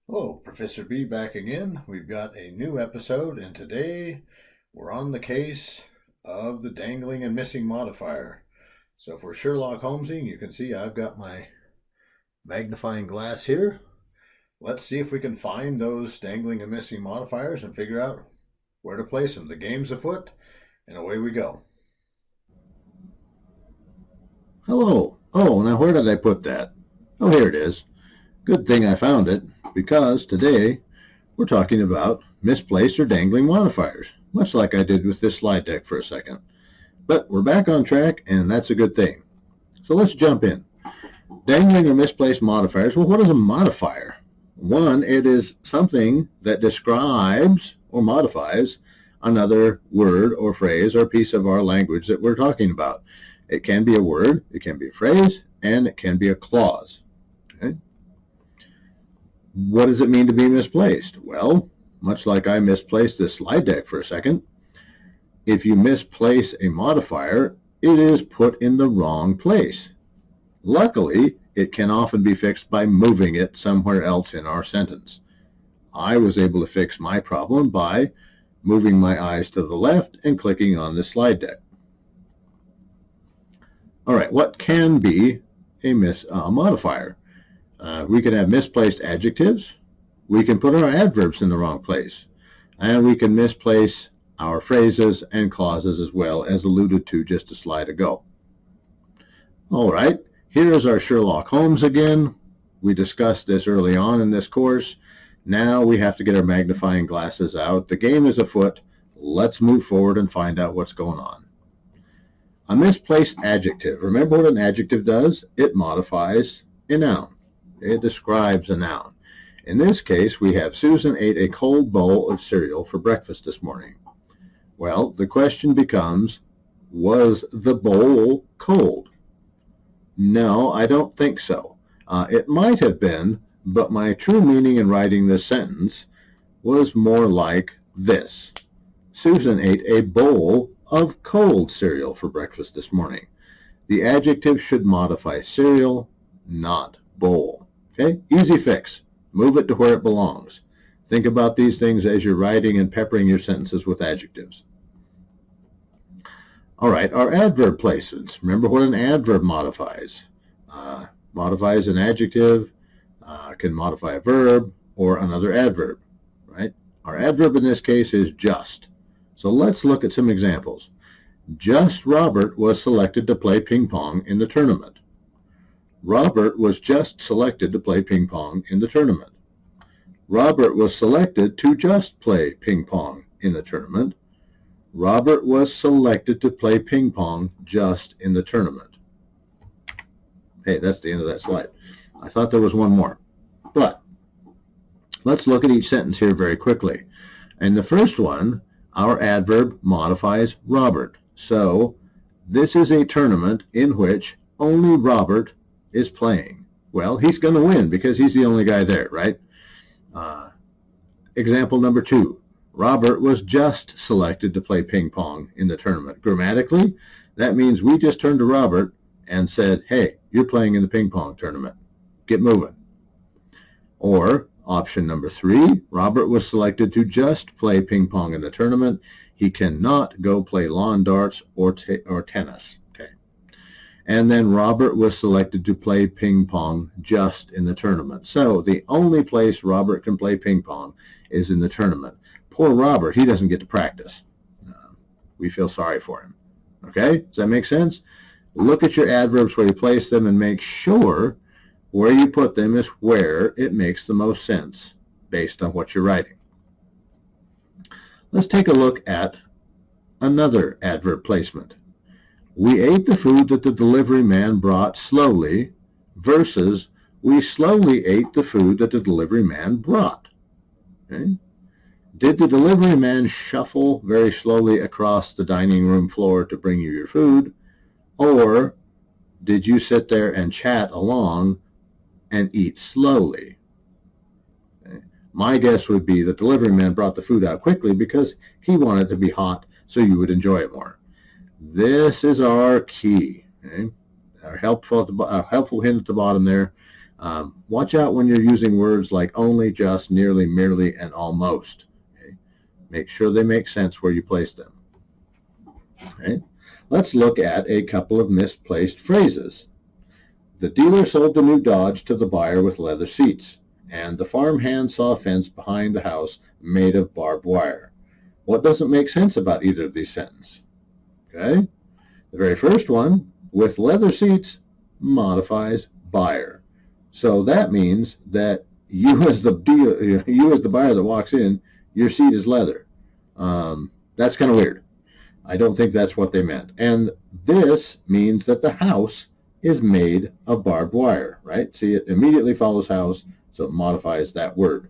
Hello, Professor B back again. We've got a new episode, and today we're on the case of the dangling and missing modifier. So for Sherlock Holmesing, you can see I've got my magnifying glass here. Let's see if we can find those dangling and missing modifiers and figure out where to place them. The game's afoot, and away we go. Hello. Oh, now where did I put that? Oh, here it is. Good thing I found it, because today we're talking about misplaced or dangling modifiers, much like I did with this slide deck for a second. But we're back on track, and that's a good thing. So let's jump in. Dangling or misplaced modifiers. Well, what is a modifier? One, it is something that describes or modifies another word or phrase or piece of our language that we're talking about. It can be a word, it can be a phrase, and it can be a clause. Okay? What does it mean to be misplaced? Well, much like I misplaced this slide deck for a second, if you misplace a modifier, it is put in the wrong place. Luckily, it can often be fixed by moving it somewhere else in our sentence. I was able to fix my problem by moving my eyes to the left and clicking on this slide deck. All right, what can be a modifier? We can have misplaced adjectives. We can put our adverbs in the wrong place. And we can misplace our phrases and clauses as well, as alluded to just a slide ago. All right, here is our Sherlock Holmes again. We discussed this early on in this course. Now we have to get our magnifying glasses out. The game is afoot. Let's move forward and find out what's going on. A misplaced adjective. Remember what an adjective does? It modifies a noun. It describes a noun. In this case, we have Susan ate a cold bowl of cereal for breakfast this morning. Well, the question becomes, was the bowl cold? No, I don't think so. It might have been, but my true meaning in writing this sentence was more like this. Susan ate a bowl of cold cereal for breakfast this morning. The adjective should modify cereal, not bowl. Okay? Easy fix. Move it to where it belongs. Think about these things as you're writing and peppering your sentences with adjectives. All right, our adverb placements. Remember what an adverb modifies. Modifies an adjective, can modify a verb or another adverb, right? Our adverb in this case is just. So let's look at some examples. Just Robert was selected to play ping pong in the tournament. Robert was just selected to play ping pong in the tournament. Robert was selected to just play ping pong in the tournament. Robert was selected to play ping pong just in the tournament. Hey, that's the end of that slide. I thought there was one more. But let's look at each sentence here very quickly. In the first one, our adverb modifies Robert. So this is a tournament in which only Robert is playing. Well, he's going to win because he's the only guy there, right? Example number 2. Robert was just selected to play ping pong in the tournament. Grammatically, that means we just turned to Robert and said, hey, you're playing in the ping pong tournament. Get moving. Or option number 3, Robert was selected to just play ping pong in the tournament. He cannot go play lawn darts or tennis. Okay. And then Robert was selected to play ping pong just in the tournament. So the only place Robert can play ping pong is in the tournament. Poor Robert, he doesn't get to practice. We feel sorry for him. Okay, does that make sense? Look at your adverbs where you place them and make sure where you put them is where it makes the most sense based on what you're writing. Let's take a look at another adverb placement. We ate the food that the delivery man brought slowly versus we slowly ate the food that the delivery man brought. Okay? Did the delivery man shuffle very slowly across the dining room floor to bring you your food, or did you sit there and chat along and eat slowly? Okay. My guess would be the delivery man brought the food out quickly because he wanted it to be hot so you would enjoy it more. This is our key. Okay? Our helpful hint at the bottom there. Watch out when you're using words like only, just, nearly, merely, and almost. Okay? Make sure they make sense where you place them. Okay? Let's look at a couple of misplaced phrases. The dealer sold the new Dodge to the buyer with leather seats, and the farmhand saw a fence behind the house made of barbed wire. What doesn't make sense about either of these sentences? Okay? The very first one, with leather seats, modifies buyer. So that means that you as the buyer that walks in, your seat is leather. That's kind of weird. I don't think that's what they meant. And this means that the house is made of barbed wire, right? See, it immediately follows house, so it modifies that word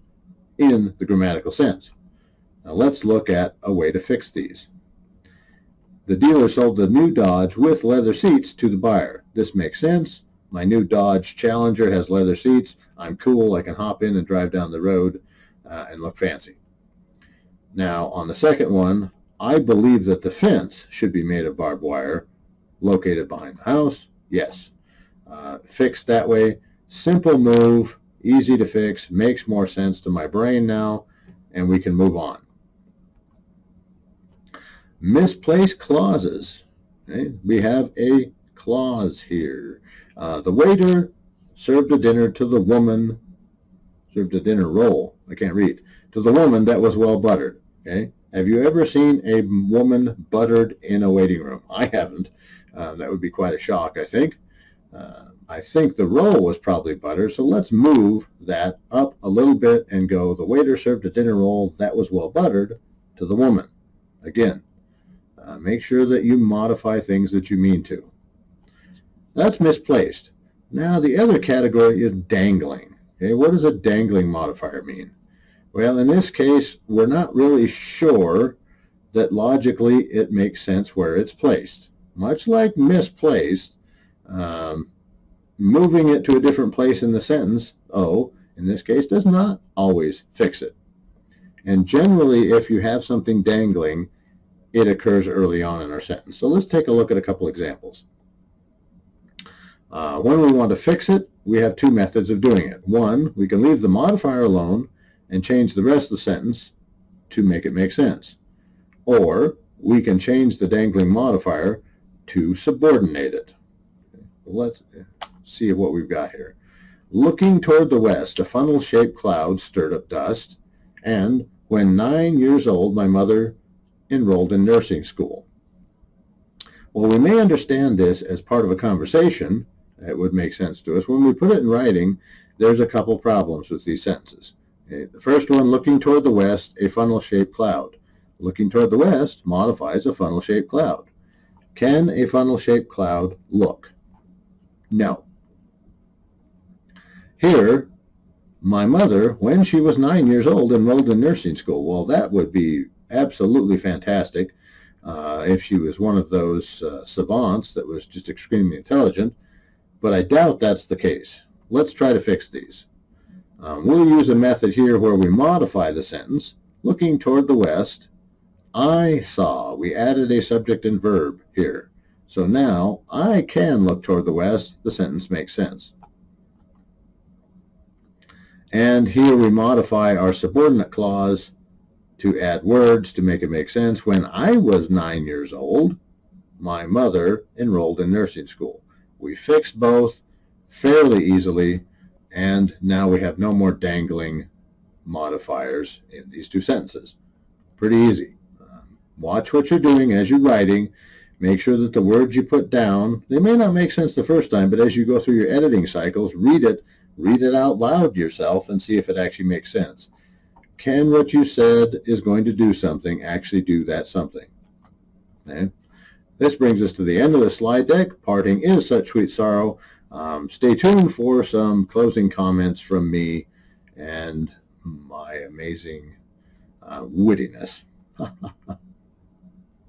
in the grammatical sense. Now let's look at a way to fix these. The dealer sold the new Dodge with leather seats to the buyer. This makes sense. My new Dodge Challenger has leather seats. I'm cool. I can hop in and drive down the road and look fancy. Now, on the second one, I believe that the fence should be made of barbed wire located behind the house. Yes. Fixed that way. Simple move, easy to fix, makes more sense to my brain now, and we can move on. Misplaced clauses. Okay? We have a clause here. The waiter served a dinner to the woman, served a dinner roll, I can't read, to the woman that was well buttered. Okay? Have you ever seen a woman buttered in a waiting room? I haven't. That would be quite a shock, I think. I think the roll was probably buttered, so let's move that up a little bit and go, the waiter served a dinner roll that was well buttered to the woman. Again, make sure that you modify things that you mean to. That's misplaced. Now the other category is dangling. Okay, what does a dangling modifier mean? Well, in this case, we're not really sure that logically it makes sense where it's placed. Much like misplaced, moving it to a different place in the sentence, in this case, does not always fix it. And generally, if you have something dangling, it occurs early on in our sentence. So let's take a look at a couple examples. When we want to fix it, we have two methods of doing it. One, we can leave the modifier alone and change the rest of the sentence to make it make sense. Or we can change the dangling modifier to subordinate it. Let's see what we've got here. Looking toward the west, a funnel-shaped cloud stirred up dust, and when 9 years old, my mother enrolled in nursing school. Well, we may understand this as part of a conversation. It would make sense to us. When we put it in writing, there's a couple problems with these sentences. Okay, the first one, looking toward the west, a funnel-shaped cloud. Looking toward the west modifies a funnel-shaped cloud. Can a funnel-shaped cloud look? No. Here, my mother, when she was 9 years old, enrolled in nursing school. Well, that would be absolutely fantastic if she was one of those savants that was just extremely intelligent, but I doubt that's the case. Let's try to fix these. We'll use a method here where we modify the sentence. Looking toward the west, I saw. We added a subject and verb here. So now I can look toward the west. The sentence makes sense. And here we modify our subordinate clause to add words to make it make sense. When I was 9 years old, my mother enrolled in nursing school. We fixed both fairly easily, and now we have no more dangling modifiers in these two sentences. Pretty easy. Watch what you're doing as you're writing. Make sure that the words you put down, they may not make sense the first time, but as you go through your editing cycles, read it out loud yourself and see if it actually makes sense. Can what you said is going to do something actually do that something? Okay. This brings us to the end of the slide deck. Parting is such sweet sorrow. Stay tuned for some closing comments from me and my amazing wittiness.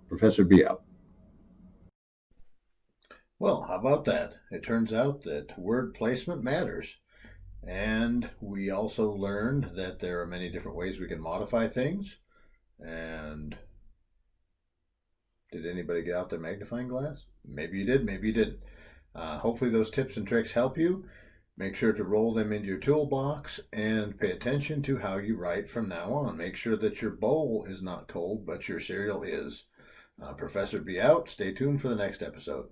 Professor B out. Well, how about that? It turns out that word placement matters. And we also learned that there are many different ways we can modify things. And did anybody get out their magnifying glass? Maybe you did, maybe you didn't. Hopefully those tips and tricks help you. Make sure to roll them into your toolbox and pay attention to how you write from now on. Make sure that your bowl is not cold, but your cereal is. Professor B out. Stay tuned for the next episode.